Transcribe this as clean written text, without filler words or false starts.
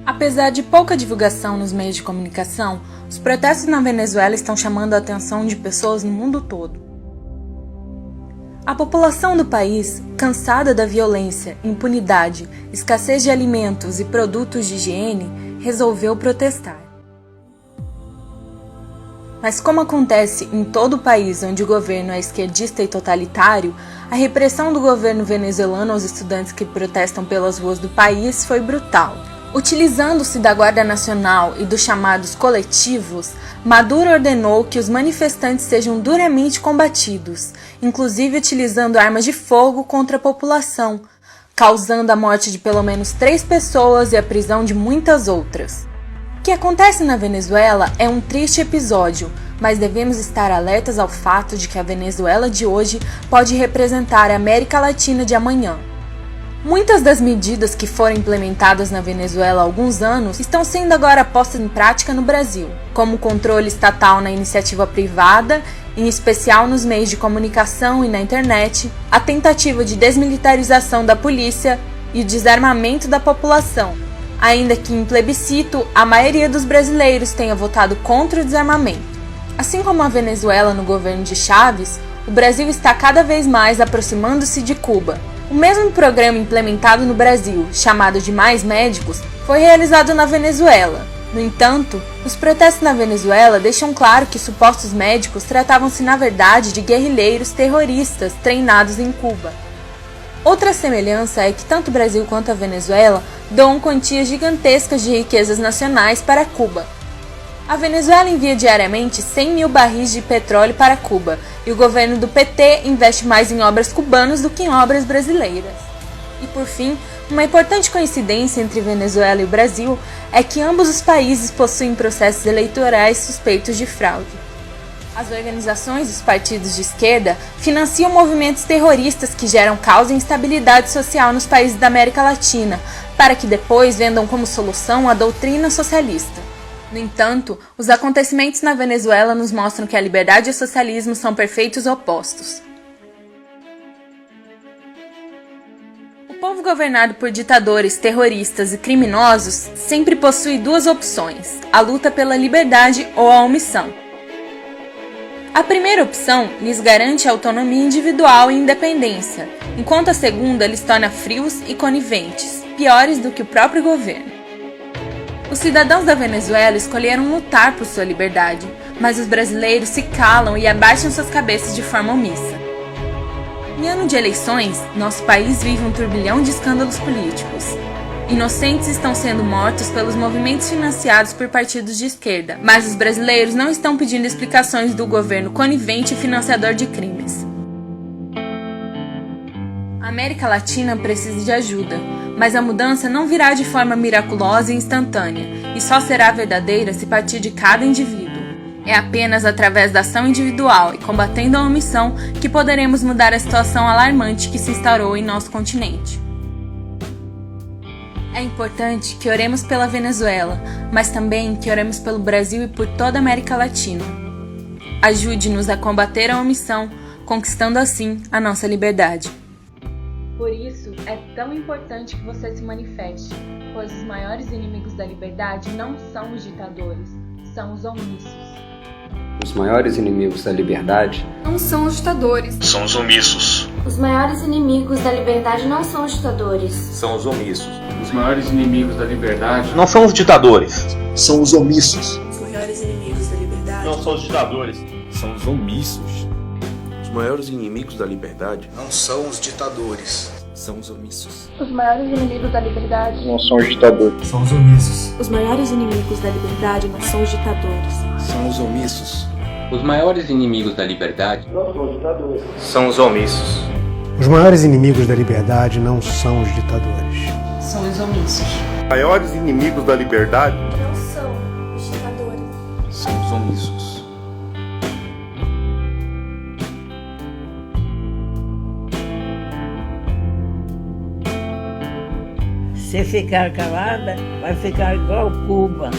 Apesar de pouca divulgação nos meios de comunicação, os protestos na Venezuela estão chamando a atenção de pessoas no mundo todo. A população do país, cansada da violência, impunidade, escassez de alimentos e produtos de higiene, resolveu protestar. Mas como acontece em todo o país onde o governo é esquerdista e totalitário, a repressão do governo venezuelano aos estudantes que protestam pelas ruas do país foi brutal. Utilizando-se da Guarda Nacional e dos chamados coletivos, Maduro ordenou que os manifestantes sejam duramente combatidos, inclusive utilizando armas de fogo contra a população, causando a morte de pelo menos 3 pessoas e a prisão de muitas outras. O que acontece na Venezuela é um triste episódio, mas devemos estar alertas ao fato de que a Venezuela de hoje pode representar a América Latina de amanhã. Muitas das medidas que foram implementadas na Venezuela há alguns anos estão sendo agora postas em prática no Brasil, como o controle estatal na iniciativa privada, em especial nos meios de comunicação e na internet, a tentativa de desmilitarização da polícia e o desarmamento da população, ainda que em plebiscito a maioria dos brasileiros tenha votado contra o desarmamento. Assim como a Venezuela no governo de Chávez, o Brasil está cada vez mais aproximando-se de Cuba. O mesmo programa implementado no Brasil, chamado de Mais Médicos, foi realizado na Venezuela. No entanto, os protestos na Venezuela deixam claro que supostos médicos tratavam-se na verdade de guerrilheiros terroristas treinados em Cuba. Outra semelhança é que tanto o Brasil quanto a Venezuela doam quantias gigantescas de riquezas nacionais para Cuba. A Venezuela envia diariamente 100 mil barris de petróleo para Cuba, e o governo do PT investe mais em obras cubanas do que em obras brasileiras. E por fim, uma importante coincidência entre Venezuela e o Brasil é que ambos os países possuem processos eleitorais suspeitos de fraude. As organizações dos partidos de esquerda financiam movimentos terroristas que geram caos e instabilidade social nos países da América Latina, para que depois vendam como solução a doutrina socialista. No entanto, os acontecimentos na Venezuela nos mostram que a liberdade e o socialismo são perfeitos opostos. O povo governado por ditadores, terroristas e criminosos sempre possui 2 opções: a luta pela liberdade ou a omissão. A primeira opção lhes garante autonomia individual e independência, enquanto a segunda lhes torna frios e coniventes, piores do que o próprio governo. Os cidadãos da Venezuela escolheram lutar por sua liberdade, mas os brasileiros se calam e abaixam suas cabeças de forma omissa. Em ano de eleições, nosso país vive um turbilhão de escândalos políticos. Inocentes estão sendo mortos pelos movimentos financiados por partidos de esquerda, mas os brasileiros não estão pedindo explicações do governo conivente e financiador de crimes. A América Latina precisa de ajuda, mas a mudança não virá de forma miraculosa e instantânea, e só será verdadeira se partir de cada indivíduo. É apenas através da ação individual e combatendo a omissão que poderemos mudar a situação alarmante que se instaurou em nosso continente. É importante que oremos pela Venezuela, mas também que oremos pelo Brasil e por toda a América Latina. Ajude-nos a combater a omissão, conquistando assim a nossa liberdade. Por isso, é tão importante que você se manifeste, pois os maiores inimigos da liberdade não são os ditadores, são os omissos. Os maiores inimigos da liberdade não são os ditadores, são os omissos. Os maiores inimigos da liberdade não são os ditadores, são os omissos. Os maiores inimigos da liberdade não são os ditadores, são os omissos. Os maiores inimigos da liberdade não são os ditadores, são os omissos. Os maiores inimigos da liberdade não são os ditadores, são os omissos. Os maiores inimigos da liberdade não são os ditadores, são os omissos. Os maiores inimigos da liberdade não são os ditadores, são os omissos. Os maiores inimigos da liberdade não são os ditadores, são os omissos. Os maiores inimigos da liberdade não são os ditadores, são os omissos. Os maiores inimigos da liberdade não são os ditadores, são os omissos. Se ficar calada, vai ficar igual Cuba.